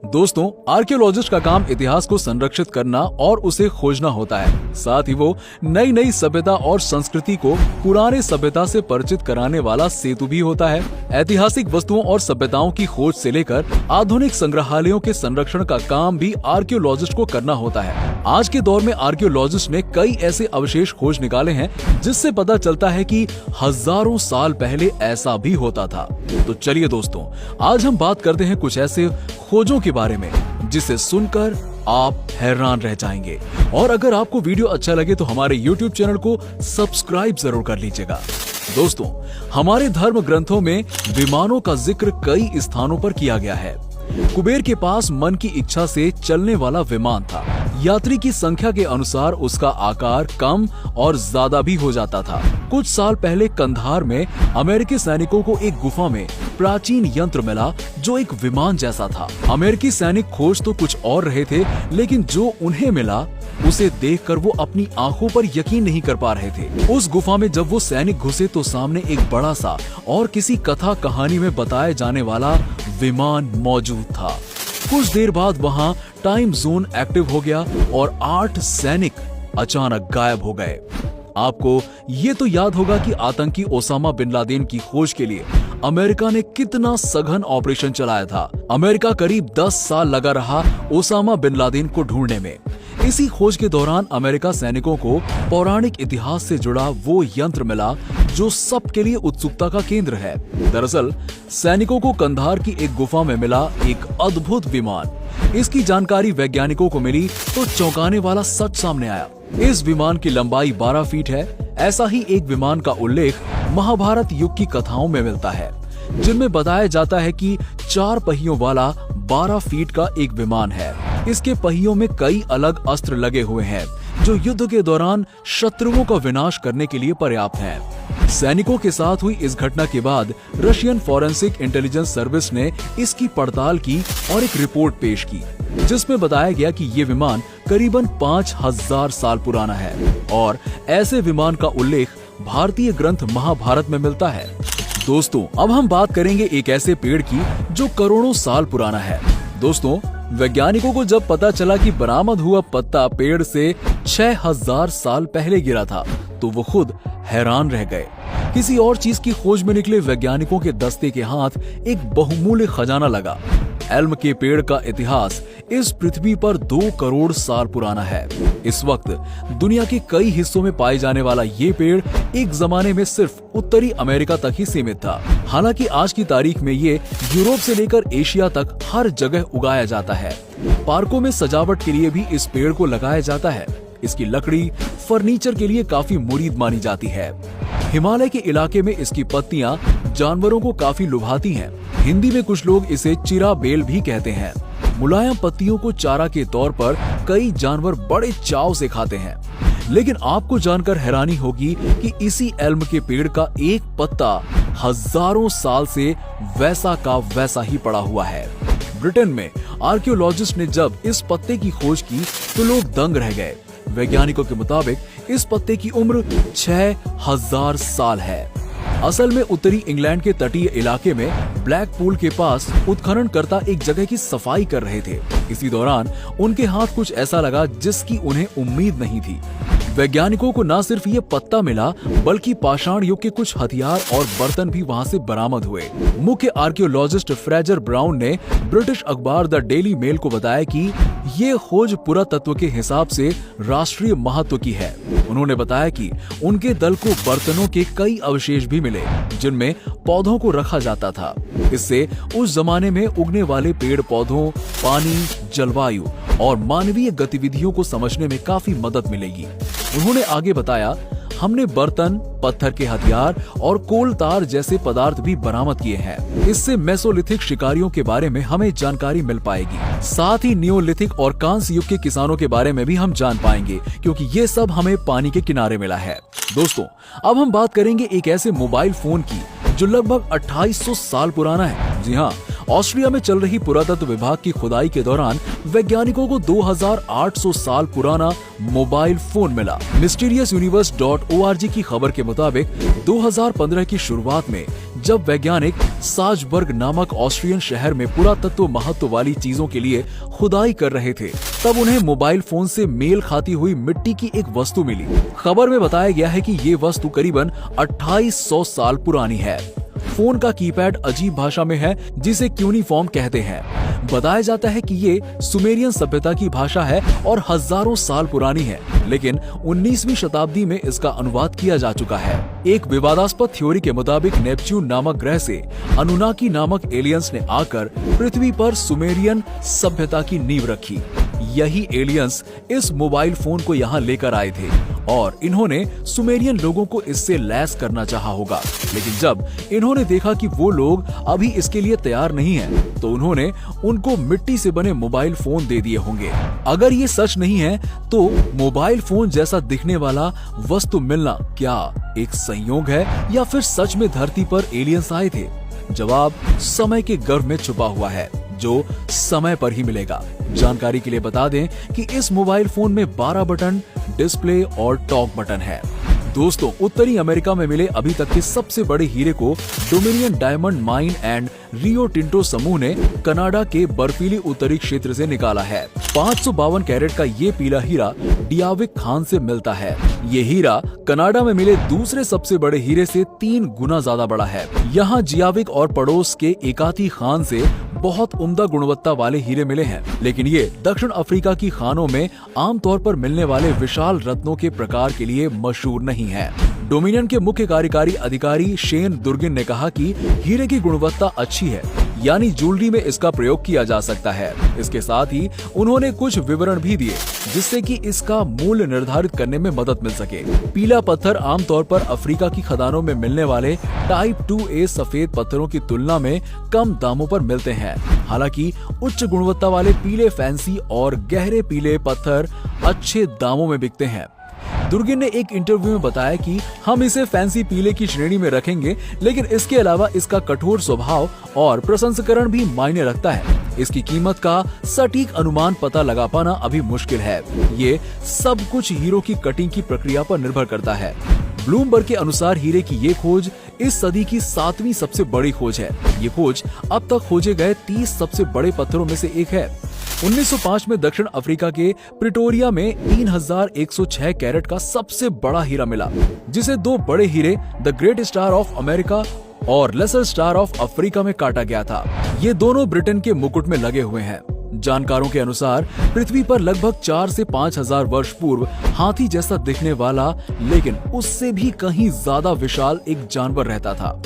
दोस्तों, आर्कियोलॉजिस्ट का काम इतिहास को संरक्षित करना और उसे खोजना होता है। साथ ही वो नई नई सभ्यता और संस्कृति को पुराने सभ्यता से परिचित कराने वाला सेतु भी होता है। ऐतिहासिक वस्तुओं और सभ्यताओं की खोज से लेकर आधुनिक संग्रहालयों के संरक्षण का काम भी आर्कियोलॉजिस्ट को करना होता है। आज के दौर में आर्कियोलॉजिस्ट ने कई ऐसे अवशेष खोज निकाले हैं जिससे पता चलता है कि हजारों साल पहले ऐसा भी होता था। तो चलिए दोस्तों, आज हम बात करते हैं कुछ ऐसे खोजों के बारे में जिसे सुनकर आप हैरान रह जाएंगे। और अगर आपको वीडियो अच्छा लगे तो हमारे YouTube चैनल को सब्सक्राइब जरूर कर लीजिएगा। दोस्तों, हमारे धर्म ग्रंथों में विमानों का जिक्र कई स्थानों पर किया गया है। कुबेर के पास मन की इच्छा से चलने वाला विमान था। यात्री की संख्या के अनुसार उसका आकार कम और ज्यादा भी हो जाता था। कुछ साल पहले कंधार में अमेरिकी सैनिकों को एक गुफा में प्राचीन यंत्र मिला जो एक विमान जैसा था। अमेरिकी सैनिक खोज तो कुछ और रहे थे, लेकिन जो उन्हें मिला उसे देखकर वो अपनी आंखों पर यकीन नहीं कर पा रहे थे। उस गुफा में जब वो सैनिक घुसे तो सामने एक बड़ा सा और किसी कथा कहानी में बताए जाने वाला विमान मौजूद था। कुछ देर बाद वहाँ टाइम जोन एक्टिव हो गया और 8 सैनिक अचानक गायब हो गए। आपको ये तो याद होगा कि आतंकी ओसामा बिन लादेन की खोज के लिए अमेरिका ने कितना सघन ऑपरेशन चलाया था। अमेरिका करीब 10 साल लगा रहा ओसामा बिन लादेन को ढूंढने में। इसी खोज के दौरान अमेरिका सैनिकों को पौराणिक इतिहास से जुड़ा वो यंत्र मिला जो सबके लिए उत्सुकता का केंद्र है। दरअसल सैनिकों को कंधार की एक गुफा में मिला एक अद्भुत विमान। इसकी जानकारी वैज्ञानिकों को मिली तो चौंकाने वाला सच सामने आया। इस विमान की लंबाई 12 फीट है। ऐसा ही एक विमान का उल्लेख महाभारत युग की कथाओं में मिलता है, जिनमें बताया जाता है कि 4 पहियों वाला 12 फीट का एक विमान है। इसके पहियों में कई अलग अस्त्र लगे हुए हैं जो युद्ध के दौरान शत्रुओं का विनाश करने के लिए पर्याप्त हैं। सैनिकों के साथ हुई इस घटना के बाद रशियन फॉरेंसिक इंटेलिजेंस सर्विस ने इसकी पड़ताल की और एक रिपोर्ट पेश की, जिसमें बताया गया कि ये विमान करीबन 5000 साल पुराना है और ऐसे विमान का उल्लेख भारतीय ग्रंथ महाभारत में मिलता है। दोस्तों, अब हम बात करेंगे एक ऐसे पेड़ की जो करोड़ों साल पुराना है। दोस्तों, वैज्ञानिकों को जब पता चला कि बरामद हुआ पत्ता पेड़ से 6000 साल पहले गिरा था तो वो खुद हैरान रह गए। किसी और चीज की खोज में निकले वैज्ञानिकों के दस्ते के हाथ एक बहुमूल्य खजाना लगा। एल्म के पेड़ का इतिहास इस पृथ्वी पर 2 करोड़ साल पुराना है। इस वक्त दुनिया के कई हिस्सों में पाए जाने वाला ये पेड़ एक जमाने में सिर्फ उत्तरी अमेरिका तक ही सीमित था। हालांकि आज की तारीख में ये यूरोप से लेकर एशिया तक हर जगह उगाया जाता है। पार्कों में सजावट के लिए भी इस पेड़ को लगाया जाता है। इसकी लकड़ी फर्नीचर के लिए काफी मुरीद मानी जाती है। हिमालय के इलाके में इसकी पत्तियां जानवरों को काफी लुभाती हैं। हिंदी में कुछ लोग इसे चिरा बेल भी कहते हैं। मुलायम पत्तियों को चारा के तौर पर कई जानवर बड़े चाव से खाते हैं। लेकिन आपको जानकर हैरानी होगी कि इसी एल्म के पेड़ का एक पत्ता हजारों साल से वैसा का वैसा ही पड़ा हुआ है। ब्रिटेन में आर्कियोलॉजिस्ट ने जब इस पत्ते की खोज की तो लोग दंग रह गए। वैज्ञानिकों के मुताबिक इस पत्ते की उम्र 6000 साल है। असल में उत्तरी इंग्लैंड के तटीय इलाके में ब्लैक पूल के पास उत्खननकर्ता एक जगह की सफाई कर रहे थे। इसी दौरान उनके हाथ कुछ ऐसा लगा जिसकी उन्हें उम्मीद नहीं थी। वैज्ञानिकों को न सिर्फ ये पत्ता मिला बल्कि पाषाण युग के कुछ हथियार और बर्तन भी वहां से बरामद हुए। मुख्य आर्कियोलॉजिस्ट फ्रेजर ब्राउन ने ब्रिटिश अखबार द डेली मेल को बताया कि ये खोज पुरातत्व के हिसाब से राष्ट्रीय महत्व की है। उन्होंने बताया कि उनके दल को बर्तनों के कई अवशेष भी मिले जिनमें पौधों को रखा जाता था। इससे उस जमाने में उगने वाले पेड़ पौधों, पानी, जलवायु और मानवीय गतिविधियों को समझने में काफी मदद मिलेगी। उन्होंने आगे बताया, हमने बर्तन, पत्थर के हथियार और कोल तार जैसे पदार्थ भी बरामद किए हैं। इससे मेसोलिथिक शिकारियों के बारे में हमें जानकारी मिल पाएगी। साथ ही नियोलिथिक और कांस्य युग के किसानों के बारे में भी हम जान पाएंगे, क्योंकि ये सब हमें पानी के किनारे मिला है। दोस्तों, अब हम बात करेंगे एक ऐसे मोबाइल फोन की जो लगभग 2800 साल पुराना है। जी हाँ, ऑस्ट्रिया में चल रही पुरातत्व विभाग की खुदाई के दौरान वैज्ञानिकों को 2800 साल पुराना मोबाइल फोन मिला। mysteriousuniverse.org की खबर के मुताबिक 2015 की शुरुआत में जब वैज्ञानिक साल्ज़बर्ग नामक ऑस्ट्रियन शहर में पुरातत्व महत्व वाली चीजों के लिए खुदाई कर रहे थे, तब उन्हें मोबाइल फोन से मेल खाती हुई मिट्टी की एक वस्तु मिली। खबर में बताया गया है कि ये वस्तु करीबन 2800 साल पुरानी है। फोन का कीपैड अजीब भाषा में है जिसे क्यूनिफॉर्म कहते हैं। बताया जाता है कि ये सुमेरियन सभ्यता की भाषा है और हजारों साल पुरानी है, लेकिन 19वीं शताब्दी में इसका अनुवाद किया जा चुका है। एक विवादास्पद थ्योरी के मुताबिक नेपच्यून नामक ग्रह से अनुनाकी नामक एलियंस ने आकर पृथ्वी पर सुमेरियन सभ्यता की नींव रखी। यही एलियंस इस मोबाइल फोन को यहाँ लेकर आए थे और इन्होंने सुमेरियन लोगों को इससे लैस करना चाहा होगा, लेकिन जब इन्होंने देखा कि वो लोग अभी इसके लिए तैयार नहीं हैं, तो उन्होंने उनको मिट्टी से बने मोबाइल फोन दे दिए होंगे। अगर ये सच नहीं है तो मोबाइल फोन जैसा दिखने वाला वस्तु मिलना क्या एक संयोग है या फिर सच में धरती पर एलियंस आए थे? जवाब समय के गर्भ में छुपा हुआ है, जो समय पर ही मिलेगा। जानकारी के लिए बता दें कि इस मोबाइल फोन में 12 बटन, डिस्प्ले और टॉक बटन है। दोस्तों, उत्तरी अमेरिका में मिले अभी तक के सबसे बड़े हीरे को dominion diamond mine and Rio Tinto समूह ने कनाडा के बर्फीली उत्तरी क्षेत्र से निकाला है। 552 कैरेट का ये पीला हीरा डियाविक खान से मिलता है। ये हीरा कनाडा में मिले दूसरे सबसे बड़े हीरे से 3 गुना ज्यादा बड़ा है। यहाँ जियाविक और पड़ोस के एकाती खान से बहुत उम्दा गुणवत्ता वाले हीरे मिले हैं, लेकिन ये दक्षिण अफ्रीका की खानों में आमतौर पर मिलने वाले विशाल रत्नों के प्रकार के लिए मशहूर नहीं है। डोमिनियन के मुख्य कार्यकारी अधिकारी शेन दुर्गिन ने कहा कि हीरे की गुणवत्ता अच्छी है, यानी ज्वेलरी में इसका प्रयोग किया जा सकता है। इसके साथ ही उन्होंने कुछ विवरण भी दिए जिससे कि इसका मूल्य निर्धारित करने में मदद मिल सके। पीला पत्थर आमतौर पर अफ्रीका की खदानों में मिलने वाले टाइप 2A सफेद पत्थरों की तुलना में कम दामों पर मिलते हैं। हालांकि उच्च गुणवत्ता वाले पीले फैंसी और गहरे पीले पत्थर अच्छे दामों में बिकते हैं। दुर्गिन ने एक इंटरव्यू में बताया कि हम इसे फैंसी पीले की श्रेणी में रखेंगे, लेकिन इसके अलावा इसका कठोर स्वभाव और प्रसंस्करण भी मायने रखता है। इसकी कीमत का सटीक अनुमान पता लगा पाना अभी मुश्किल है। ये सब कुछ हीरो की कटिंग की प्रक्रिया पर निर्भर करता है। ब्लूमबर्ग के अनुसार हीरे की ये खोज इस सदी की 7वीं सबसे बड़ी खोज है। ये खोज अब तक खोजे गए 30 सबसे बड़े पत्थरों में से एक है। 1905 में दक्षिण अफ्रीका के प्रिटोरिया में 3106 कैरेट का सबसे बड़ा हीरा मिला, जिसे 2 बड़े हीरे the great star of America और लेसर स्टार ऑफ अफ्रीका में काटा गया था। ये दोनों ब्रिटेन के मुकुट में लगे हुए हैं। जानकारों के अनुसार पृथ्वी पर लगभग 4 से 5,000 वर्ष पूर्व हाथी जैसा दिखने वाला, लेकिन उससे भी कहीं ज्यादा विशाल एक जानवर रहता था।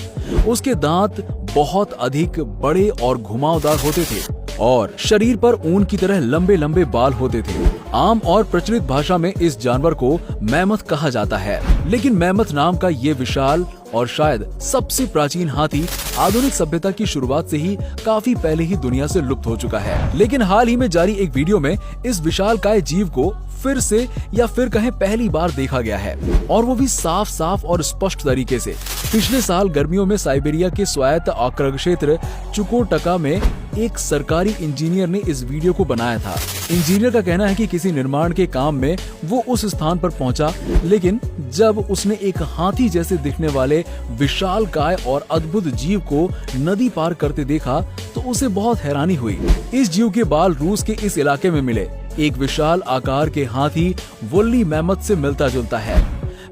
उसके दांत बहुत अधिक बड़े और घुमावदार होते थे और शरीर पर ऊन की तरह लंबे लंबे बाल होते थे। आम और प्रचलित भाषा में इस जानवर को मैमथ कहा जाता है, लेकिन मैमथ नाम का ये विशाल और शायद सबसे प्राचीन हाथी आधुनिक सभ्यता की शुरुआत से ही काफी पहले ही दुनिया से लुप्त हो चुका है। लेकिन हाल ही में जारी एक वीडियो में इस विशालकाय जीव को फिर से या फिर कहें पहली बार देखा गया है, और वो भी साफ साफ और स्पष्ट तरीके से। पिछले साल गर्मियों में साइबेरिया के स्वायत्त आक्रमण क्षेत्र चुकोटका में एक सरकारी इंजीनियर ने इस वीडियो को बनाया था। इंजीनियर का कहना है कि किसी निर्माण के काम में वो उस स्थान पर पहुंचा, लेकिन जब उसने एक हाथी जैसे दिखने वाले विशालकाय और अद्भुत जीव को नदी पार करते देखा तो उसे बहुत हैरानी हुई। इस जीव के बाल रूस के इस इलाके में मिले एक विशाल आकार के हाथी वुल्ली मैमथ से मिलता जुलता है।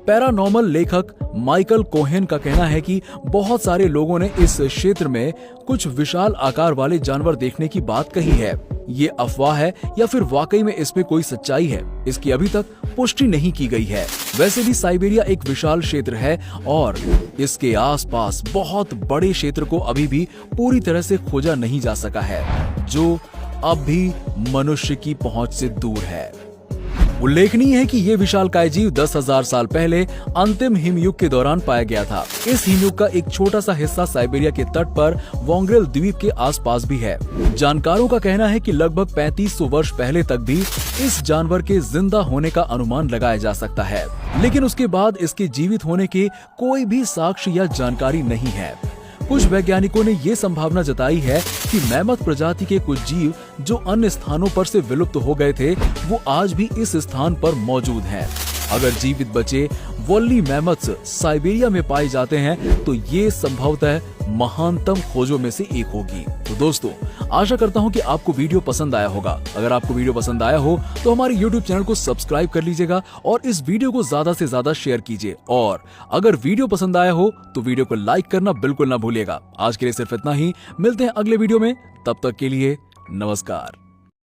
पैरानॉर्मल लेखक माइकल कोहेन का कहना है कि बहुत सारे लोगों ने इस क्षेत्र में कुछ विशाल आकार वाले जानवर देखने की बात कही है। ये अफवाह है या फिर वाकई में इसमें कोई सच्चाई है, इसकी अभी तक पुष्टि नहीं की गई है। वैसे भी साइबेरिया एक विशाल क्षेत्र है और इसके आसपास बहुत बड़े क्षेत्र को अभी भी पूरी तरह से खोजा नहीं जा सका है, जो अब भी मनुष्य की पहुंच से दूर है। उल्लेखनीय है कि ये विशालकाय जीव 10,000 साल पहले अंतिम हिमयुग के दौरान पाया गया था। इस हिमयुग का एक छोटा सा हिस्सा साइबेरिया के तट पर वोंग्रेल द्वीप के आसपास भी है। जानकारों का कहना है कि लगभग 3500 वर्ष पहले तक भी इस जानवर के जिंदा होने का अनुमान लगाया जा सकता है, लेकिन उसके बाद इसके जीवित होने के कोई भी साक्ष्य या जानकारी नहीं है। कुछ वैज्ञानिकों ने ये संभावना जताई है कि मैमथ प्रजाति के कुछ जीव जो अन्य स्थानों पर से विलुप्त हो गए थे, वो आज भी इस स्थान पर मौजूद हैं। अगर जीवित बचे वोल्ली मैमथ्स साइबेरिया में पाए जाते हैं तो ये संभवतः महानतम खोजों में से एक होगी। तो दोस्तों, आशा करता हूं कि आपको वीडियो पसंद आया होगा। अगर आपको वीडियो पसंद आया हो तो हमारे YouTube चैनल को सब्सक्राइब कर लीजिएगा और इस वीडियो को ज्यादा से ज्यादा शेयर कीजिए। और अगर वीडियो पसंद आया हो तो वीडियो को लाइक करना बिल्कुल ना भूलिएगा। आज के लिए सिर्फ इतना ही, मिलते हैं अगले वीडियो में, तब तक के लिए नमस्कार।